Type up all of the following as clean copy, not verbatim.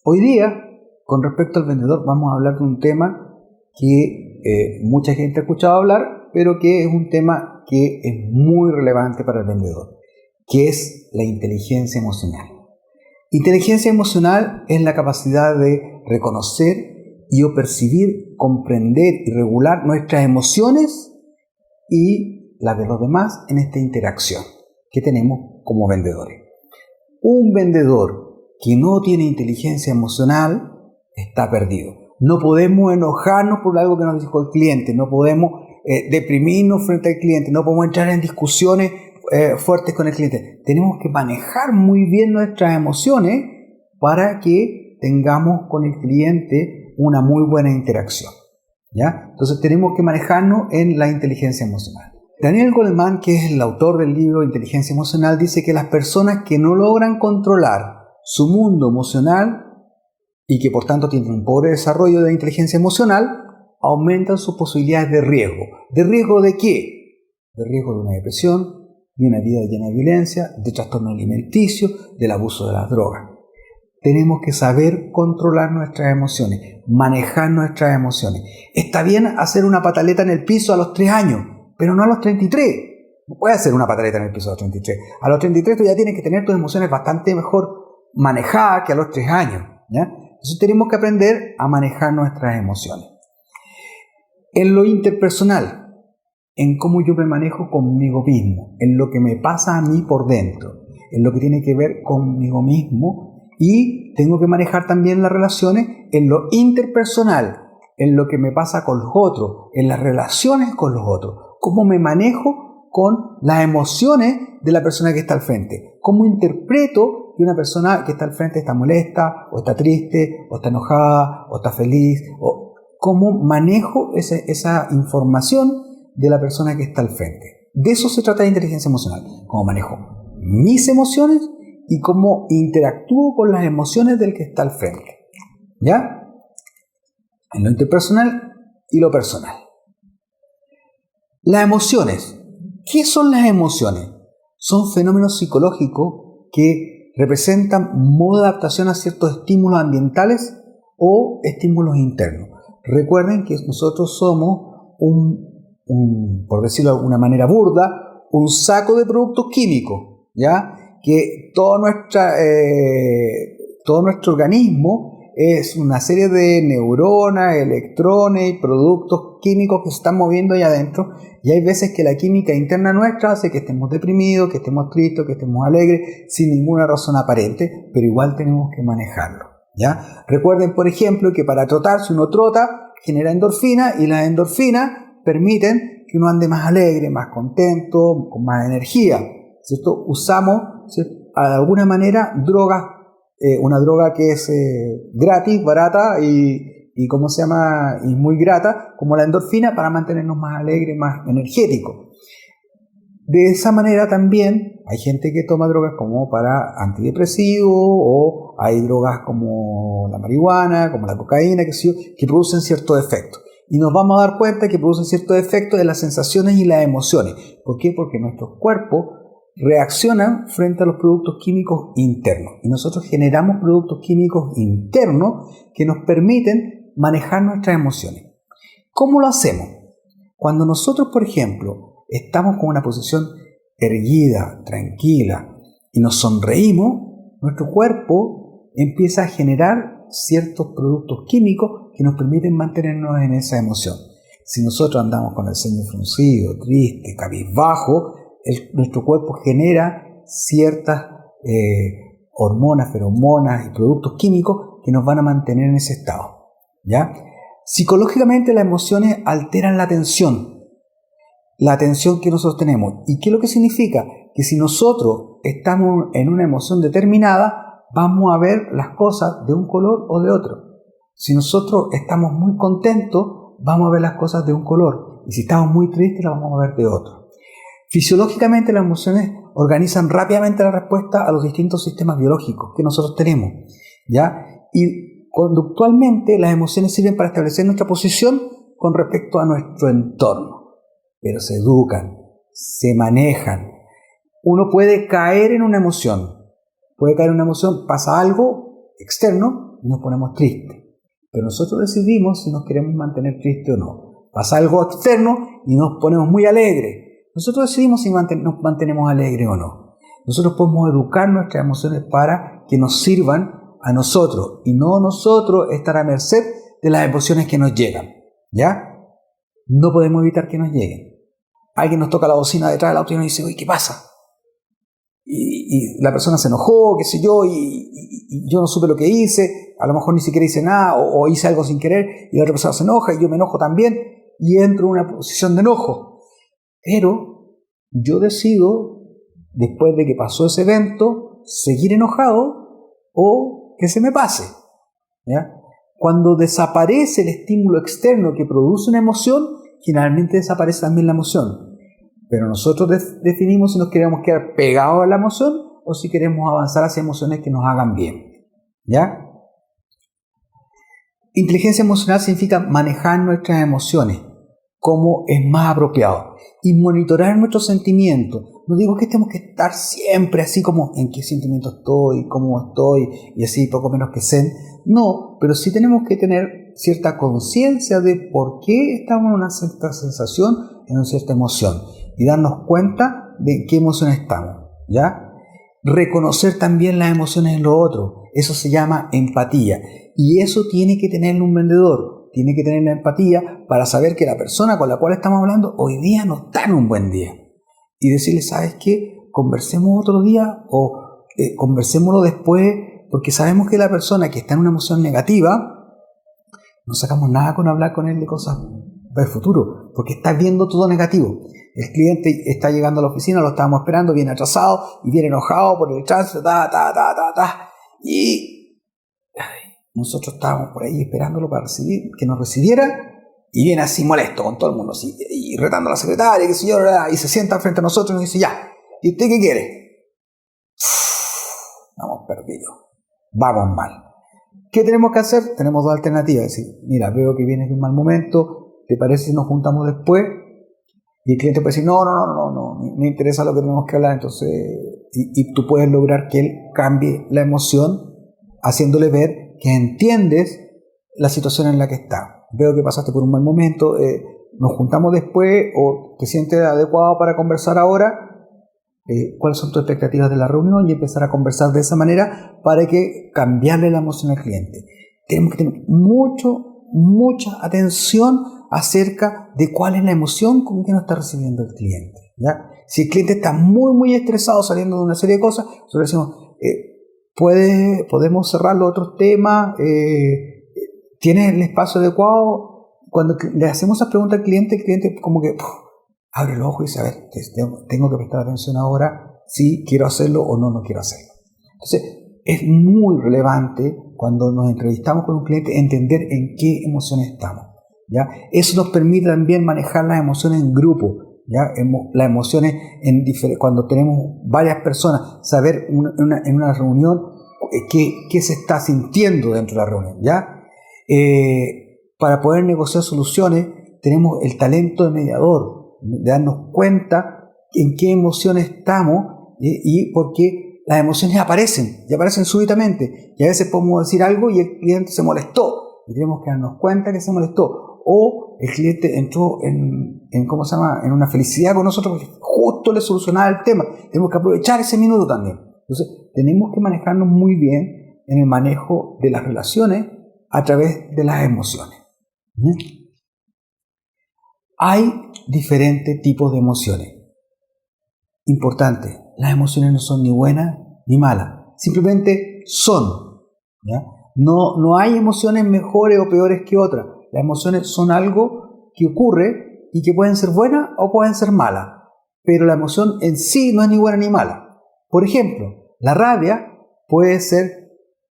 Hoy día, con respecto al vendedor, vamos a hablar de un tema que mucha gente ha escuchado hablar, pero que es un tema que es muy relevante para el vendedor, que es la inteligencia emocional. Inteligencia emocional es la capacidad de reconocer y o percibir, comprender y regular nuestras emociones y las de los demás en esta interacción que tenemos como vendedores. Un vendedor que no tiene inteligencia emocional está perdido. No podemos enojarnos por algo que nos dijo el cliente, no podemos deprimirnos frente al cliente, no podemos entrar en discusiones fuertes con el cliente. Tenemos que manejar muy bien nuestras emociones para que tengamos con el cliente una muy buena interacción, ¿ya? Entonces tenemos que manejarnos en la inteligencia emocional. Daniel Goleman, que es el autor del libro Inteligencia Emocional, dice que las personas que no logran controlar su mundo emocional y que por tanto tienen un pobre desarrollo de la inteligencia emocional, aumentan sus posibilidades de riesgo. ¿De riesgo de qué? De riesgo de una depresión, de una vida llena de violencia, de trastorno alimenticio, del abuso de las drogas. Tenemos que saber controlar nuestras emociones, manejar nuestras emociones. Está bien hacer una pataleta en el piso a los 3 años, pero no a los 33. No puedes hacer una pataleta en el piso a los 33. A los 33 tú ya tienes que tener tus emociones bastante mejor manejadas que a los 3 años, ¿ya? Entonces tenemos que aprender a manejar nuestras emociones. En lo interpersonal, en cómo yo me manejo conmigo mismo, en lo que me pasa a mí por dentro, en lo que tiene que ver conmigo mismo, y tengo que manejar también las relaciones en lo interpersonal, en lo que me pasa con los otros, en las relaciones con los otros, cómo me manejo con las emociones de la persona que está al frente, cómo interpreto que una persona que está al frente está molesta, o está triste, o está enojada, o está feliz, o cómo manejo esa información de la persona que está al frente. De eso se trata de inteligencia emocional, cómo manejo mis emociones y cómo interactúo con las emociones del que está al frente, ¿ya? En lo interpersonal y lo personal. Las emociones. ¿Qué son las emociones? Son fenómenos psicológicos que representan modo de adaptación a ciertos estímulos ambientales o estímulos internos. Recuerden que nosotros somos por decirlo de alguna manera burda, un saco de productos químicos, ¿ya? Que todo nuestro organismo es una serie de neuronas, electrones y productos químicos que se están moviendo ahí adentro, y hay veces que la química interna nuestra hace que estemos deprimidos, que estemos tristes, que estemos alegres, sin ninguna razón aparente, pero igual tenemos que manejarlo, ¿ya? Recuerden, por ejemplo, que para trotar, si uno trota, genera endorfina, y las endorfinas permiten que uno ande más alegre, más contento, con más energía, ¿cierto? Usamos, ¿cierto?, de alguna manera drogas, una droga que es gratis, barata y ¿cómo se llama? Y muy grata, como la endorfina, para mantenernos más alegres, más energéticos. De esa manera también hay gente que toma drogas como para antidepresivos, o hay drogas como la marihuana, como la cocaína, que producen ciertos efectos. Y nos vamos a dar cuenta que producen ciertos efectos en las sensaciones y las emociones. ¿Por qué? Porque nuestros cuerpos reaccionan frente a los productos químicos internos. Y nosotros generamos productos químicos internos que nos permiten manejar nuestras emociones. ¿Cómo lo hacemos? Cuando nosotros, por ejemplo, estamos con una posición erguida, tranquila, y nos sonreímos, nuestro cuerpo empieza a generar ciertos productos químicos que nos permiten mantenernos en esa emoción. Si nosotros andamos con el ceño fruncido, triste, cabizbajo, nuestro cuerpo genera ciertas hormonas, feromonas y productos químicos que nos van a mantener en ese estado, ¿ya? Psicológicamente las emociones alteran la atención que nosotros tenemos. ¿Y qué es lo que significa? Que si nosotros estamos en una emoción determinada, vamos a ver las cosas de un color o de otro. Si nosotros estamos muy contentos, vamos a ver las cosas de un color. Y si estamos muy tristes, las vamos a ver de otro. Fisiológicamente las emociones organizan rápidamente la respuesta a los distintos sistemas biológicos que nosotros tenemos, ¿ya? Y conductualmente las emociones sirven para establecer nuestra posición con respecto a nuestro entorno, pero se educan, se manejan. Uno puede caer en una emoción, pasa algo externo y nos ponemos tristes. Pero nosotros decidimos si nos queremos mantener tristes o no. Pasa algo externo y nos ponemos muy alegres. Nosotros decidimos si nos mantenemos alegres o no. Nosotros podemos educar nuestras emociones para que nos sirvan a nosotros y no nosotros estar a merced de las emociones que nos llegan. ¿Ya? No podemos evitar que nos lleguen. Alguien nos toca la bocina detrás del auto y nos dice, oye, ¿qué pasa? Y la persona se enojó, qué sé yo, y yo no supe lo que hice, a lo mejor ni siquiera hice nada, o hice algo sin querer, y la otra persona se enoja, y yo me enojo también, y entro en una posición de enojo. Pero yo decido, después de que pasó ese evento, seguir enojado o que se me pase. ¿Ya? Cuando desaparece el estímulo externo que produce una emoción, generalmente desaparece también la emoción. Pero nosotros definimos si nos queremos quedar pegados a la emoción o si queremos avanzar hacia emociones que nos hagan bien. ¿Ya? Inteligencia emocional significa manejar nuestras emociones como es más apropiado y monitorar nuestros sentimientos. No digo que tenemos que estar siempre así como en qué sentimiento estoy, cómo estoy y así poco menos que zen. No, pero sí tenemos que tener cierta conciencia de por qué estamos en una cierta sensación, en una cierta emoción y darnos cuenta de qué emoción estamos. ¿Ya? Reconocer también las emociones en lo otro. Eso se llama empatía y eso tiene que tener un vendedor. Tiene que tener la empatía para saber que la persona con la cual estamos hablando hoy día no está en un buen día. Y decirle, ¿sabes qué? Conversemos otro día o conversémoslo después, porque sabemos que la persona que está en una emoción negativa, no sacamos nada con hablar con él de cosas del futuro, porque está viendo todo negativo. El cliente está llegando a la oficina, lo estábamos esperando, viene atrasado y viene enojado por el tránsito, y nosotros estábamos por ahí esperándolo para que nos recibiera y viene así molesto con todo el mundo así, y retando a la secretaria, qué sé yo, y se sienta frente a nosotros y nos dice, ya, ¿y usted qué quiere? Vamos perdidos, vamos mal. ¿Qué tenemos que hacer? Tenemos dos alternativas. Decir, mira, veo que vienes de un mal momento, ¿te parece si nos juntamos después? Y el cliente puede decir, no, me interesa lo que tenemos que hablar. Entonces, y tú puedes lograr que él cambie la emoción haciéndole ver que entiendes la situación en la que está. Veo que pasaste por un mal momento, nos juntamos después o te sientes adecuado para conversar ahora, cuáles son tus expectativas de la reunión y empezar a conversar de esa manera para que cambiarle la emoción al cliente. Tenemos que tener mucha atención acerca de cuál es la emoción con que nos está recibiendo el cliente. ¿Ya? Si el cliente está muy estresado saliendo de una serie de cosas, nosotros decimos, podemos cerrar los otros temas, ¿tienes el espacio adecuado? Cuando le hacemos esa pregunta al cliente, el cliente como que abre el ojo y dice, a ver, tengo que prestar atención ahora si quiero hacerlo o no quiero hacerlo. Entonces, es muy relevante cuando nos entrevistamos con un cliente entender en qué emociones estamos. ¿Ya? Eso nos permite también manejar las emociones en grupo. ¿Ya? Las emociones cuando tenemos varias personas, saber en una reunión qué se está sintiendo dentro de la reunión. ¿Ya? Para poder negociar soluciones tenemos el talento de mediador, de darnos cuenta en qué emociones estamos y por qué las emociones aparecen súbitamente y a veces podemos decir algo y el cliente se molestó y tenemos que darnos cuenta que se molestó. O el cliente entró en una felicidad con nosotros porque justo le solucionaba el tema. Tenemos que aprovechar ese minuto también. Entonces, tenemos que manejarnos muy bien en el manejo de las relaciones a través de las emociones. Hay diferentes tipos de emociones. Importante, las emociones no son ni buenas ni malas. Simplemente son. ¿Ya? No hay emociones mejores o peores que otras. Las emociones son algo que ocurre y que pueden ser buenas o pueden ser malas, pero la emoción en sí no es ni buena ni mala. Por ejemplo, la rabia puede ser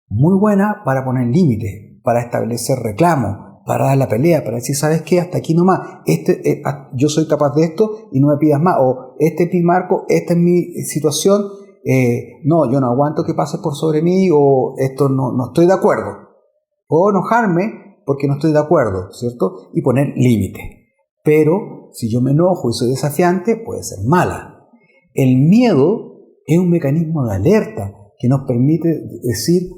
muy buena para poner límites, para establecer reclamos, para dar la pelea, para decir, ¿sabes qué? Hasta aquí nomás, yo soy capaz de esto y no me pidas más, o este es mi marco, esta es mi situación, no, yo no aguanto que pases por sobre mí, o esto no estoy de acuerdo, o enojarme porque no estoy de acuerdo, ¿cierto? Y poner límites. Pero si yo me enojo y soy desafiante, puede ser mala. El miedo es un mecanismo de alerta que nos permite decir,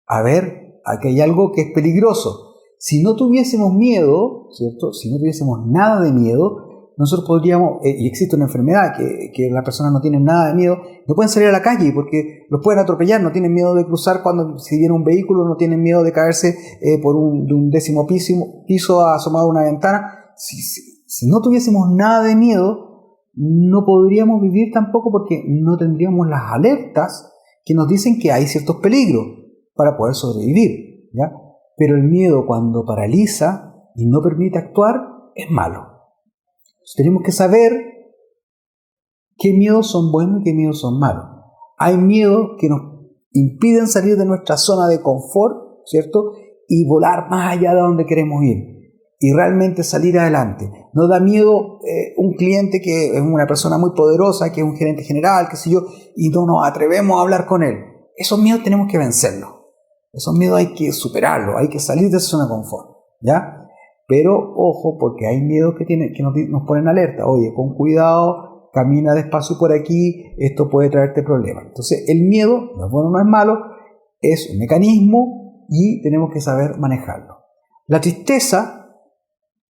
a ver, aquí hay algo que es peligroso. Si no tuviésemos miedo, ¿cierto? Si no tuviésemos nada de miedo, nosotros podríamos, y existe una enfermedad que las personas no tienen nada de miedo, no pueden salir a la calle porque los pueden atropellar, no tienen miedo de cruzar si viene un vehículo, no tienen miedo de caerse de un 10º piso asomado a una ventana. Si no tuviésemos nada de miedo, no podríamos vivir tampoco porque no tendríamos las alertas que nos dicen que hay ciertos peligros para poder sobrevivir, ¿ya? Pero el miedo, cuando paraliza y no permite actuar, es malo. Entonces, tenemos que saber qué miedos son buenos y qué miedos son malos. Hay miedos que nos impiden salir de nuestra zona de confort, ¿cierto? Y volar más allá de donde queremos ir. Y realmente salir adelante. Nos da miedo un cliente que es una persona muy poderosa, que es un gerente general, qué sé yo, y no nos atrevemos a hablar con él. Esos miedos tenemos que vencerlos. Esos miedos hay que superarlos, hay que salir de esa zona de confort, ¿ya? Pero ojo, porque hay miedos que nos ponen alerta. Oye, con cuidado, camina despacio por aquí, esto puede traerte problemas. Entonces, el miedo, no es bueno, no es malo, es un mecanismo y tenemos que saber manejarlo. La tristeza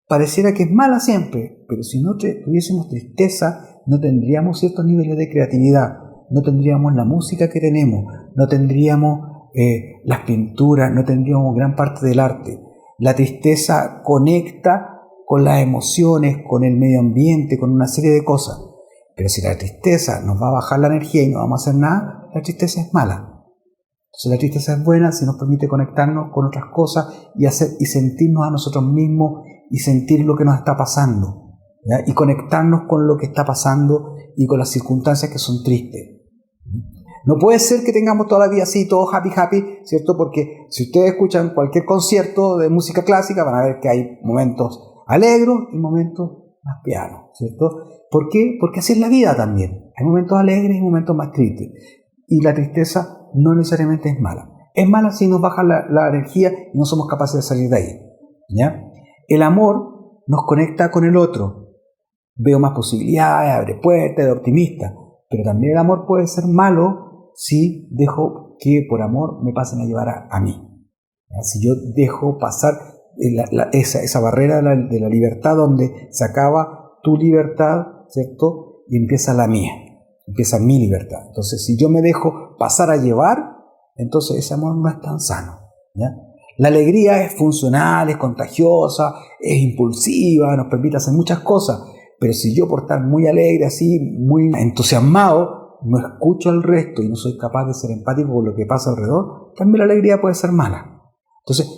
pareciera que es mala siempre, pero si no tuviésemos tristeza, no tendríamos ciertos niveles de creatividad, no tendríamos la música que tenemos, no tendríamos las pinturas, no tendríamos gran parte del arte. La tristeza conecta con las emociones, con el medio ambiente, con una serie de cosas. Pero si la tristeza nos va a bajar la energía y no vamos a hacer nada, la tristeza es mala. Entonces la tristeza es buena si nos permite conectarnos con otras cosas y sentirnos a nosotros mismos y sentir lo que nos está pasando, ¿ya? Y conectarnos con lo que está pasando y con las circunstancias que son tristes. No puede ser que tengamos toda la vida así, todo happy, ¿cierto? Porque si ustedes escuchan cualquier concierto de música clásica, van a ver que hay momentos alegres y momentos más pianos, ¿cierto? ¿Por qué? Porque así es la vida también. Hay momentos alegres y momentos más tristes. Y la tristeza no necesariamente es mala. Es mala si nos baja la energía y no somos capaces de salir de ahí, ¿ya? El amor nos conecta con el otro. Veo más posibilidades, abre puertas, es optimista. Pero también el amor puede ser malo si dejo que por amor me pasen a llevar a mí. Si yo dejo pasar esa barrera de la libertad donde se acaba tu libertad, ¿cierto? Y empieza la mía, empieza mi libertad. Entonces, si yo me dejo pasar a llevar, entonces ese amor no es tan sano, ¿ya? La alegría es funcional, es contagiosa, es impulsiva, nos permite hacer muchas cosas. Pero si yo por estar muy alegre, así, muy entusiasmado, no escucho al resto y no soy capaz de ser empático con lo que pasa alrededor, también la alegría puede ser mala. Entonces,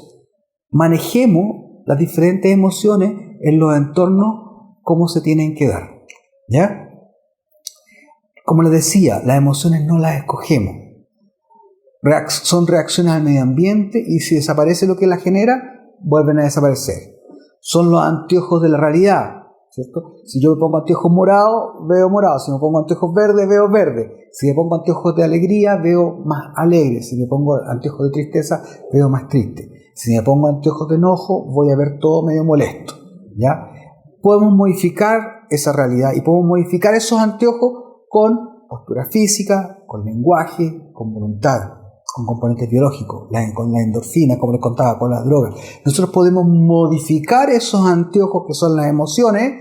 manejemos las diferentes emociones en los entornos como se tienen que dar, ¿ya? Como les decía, las emociones no las escogemos. Son reacciones al medio ambiente y si desaparece lo que las genera, vuelven a desaparecer. Son los anteojos de la realidad, ¿cierto? Si yo me pongo anteojos morados, veo morado. Si me pongo anteojos verdes, veo verde. Si me pongo anteojos de alegría, veo más alegre. Si me pongo anteojos de tristeza, veo más triste. Si me pongo anteojos de enojo, voy a ver todo medio molesto, ¿ya? Podemos modificar esa realidad y podemos modificar esos anteojos con postura física, con lenguaje, con voluntad, con componentes biológicos, con la endorfina, como les contaba, con las drogas. Nosotros podemos modificar esos anteojos que son las emociones,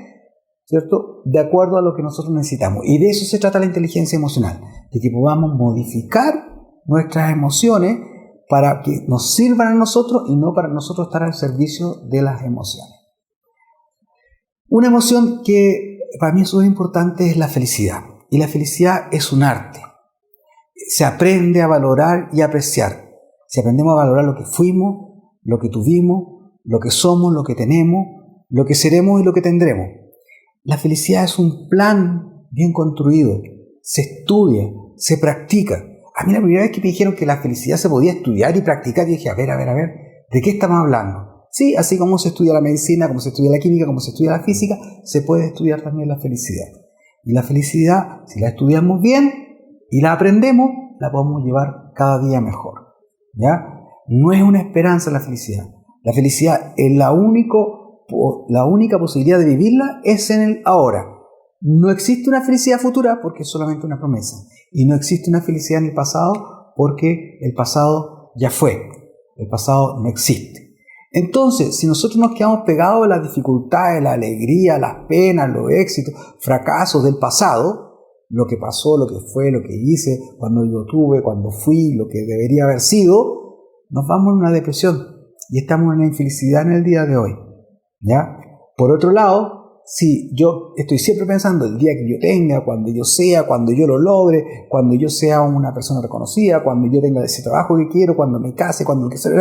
¿cierto? De acuerdo a lo que nosotros necesitamos. Y de eso se trata la inteligencia emocional, de que podamos modificar nuestras emociones para que nos sirvan a nosotros y no para nosotros estar al servicio de las emociones. Una emoción que para mí es muy importante es la felicidad. Y la felicidad es un arte. Se aprende a valorar y apreciar. Si aprendemos a valorar lo que fuimos, lo que tuvimos, lo que somos, lo que tenemos, lo que seremos y lo que tendremos. La felicidad es un plan bien construido. Se estudia, se practica. A mí la primera vez que me dijeron que la felicidad se podía estudiar y practicar, yo dije, a ver, ¿de qué estamos hablando? Sí, así como se estudia la medicina, como se estudia la química, como se estudia la física, se puede estudiar también la felicidad. Y la felicidad, si la estudiamos bien y la aprendemos, la podemos llevar cada día mejor, ¿ya? No es una esperanza la felicidad. La felicidad es la única posibilidad de vivirla es en el ahora. No existe una felicidad futura porque es solamente una promesa. Y no existe una felicidad en el pasado porque el pasado ya fue. El pasado no existe. Entonces, si nosotros nos quedamos pegados a las dificultades, la alegría, las penas, los éxitos, fracasos del pasado, lo que pasó, lo que fue, lo que hice, cuando yo tuve, cuando fui, lo que debería haber sido, nos vamos en una depresión y estamos en una infelicidad en el día de hoy, ¿ya? Por otro lado, si yo estoy siempre pensando el día que yo tenga, cuando yo sea, cuando yo lo logre, cuando yo sea una persona reconocida, cuando yo tenga ese trabajo que quiero, cuando me case, cuando lo que sea,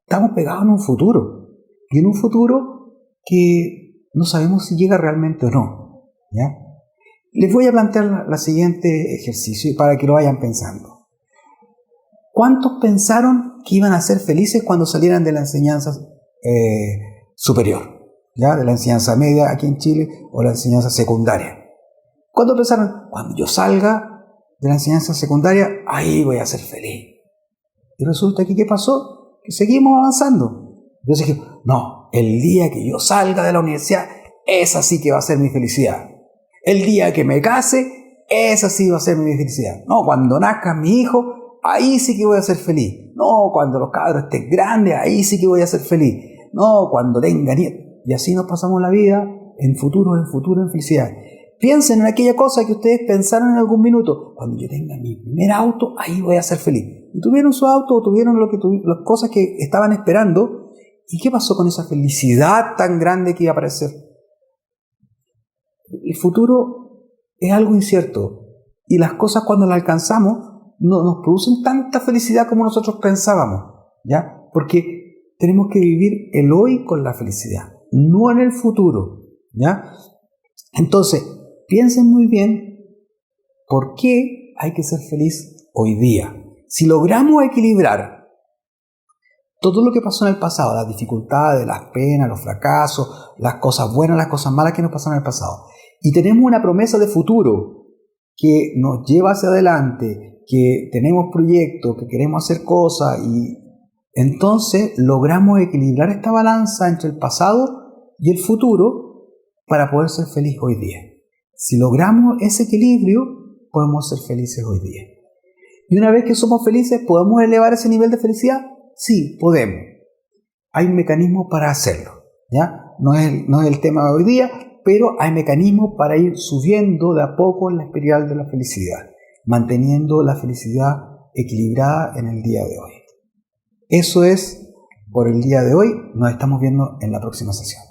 estamos pegados en un futuro. Y en un futuro que no sabemos si llega realmente o no, ¿ya? Les voy a plantear la siguiente ejercicio para que lo vayan pensando. ¿Cuántos pensaron que iban a ser felices cuando salieran de la enseñanza superior? ¿Ya? De la enseñanza media aquí en Chile o la enseñanza secundaria. ¿Cuántos pensaron? Cuando yo salga de la enseñanza secundaria, ahí voy a ser feliz. Y resulta que ¿qué pasó? Que seguimos avanzando. Entonces dije, no, el día que yo salga de la universidad, esa sí que va a ser mi felicidad. El día que me case, esa sí va a ser mi felicidad. No, cuando nazca mi hijo, ahí sí que voy a ser feliz. No, cuando los cabros estén grandes, ahí sí que voy a ser feliz. No, cuando tenga nietos. Y así nos pasamos la vida en futuro, en felicidad. Piensen en aquella cosa que ustedes pensaron en algún minuto. Cuando yo tenga mi primer auto, ahí voy a ser feliz. Y tuvieron su auto, o tuvieron las cosas que estaban esperando. ¿Y qué pasó con esa felicidad tan grande que iba a aparecer? El futuro es algo incierto. Y las cosas cuando las alcanzamos no nos producen tanta felicidad como nosotros pensábamos, ¿ya? Porque tenemos que vivir el hoy con la felicidad, no en el futuro, ¿ya? Entonces, piensen muy bien por qué hay que ser feliz hoy día. Si logramos equilibrar todo lo que pasó en el pasado, las dificultades, las penas, los fracasos, las cosas buenas, las cosas malas que nos pasaron en el pasado, y tenemos una promesa de futuro que nos lleva hacia adelante, que tenemos proyectos, que queremos hacer cosas, y entonces logramos equilibrar esta balanza entre el pasado y el futuro para poder ser feliz hoy día. Si logramos ese equilibrio, podemos ser felices hoy día. Y una vez que somos felices, ¿podemos elevar ese nivel de felicidad? Sí, podemos. Hay mecanismos para hacerlo, ¿ya? No es el tema de hoy día, pero hay mecanismos para ir subiendo de a poco en la espiral de la felicidad, manteniendo la felicidad equilibrada en el día de hoy. Eso es por el día de hoy. Nos estamos viendo en la próxima sesión.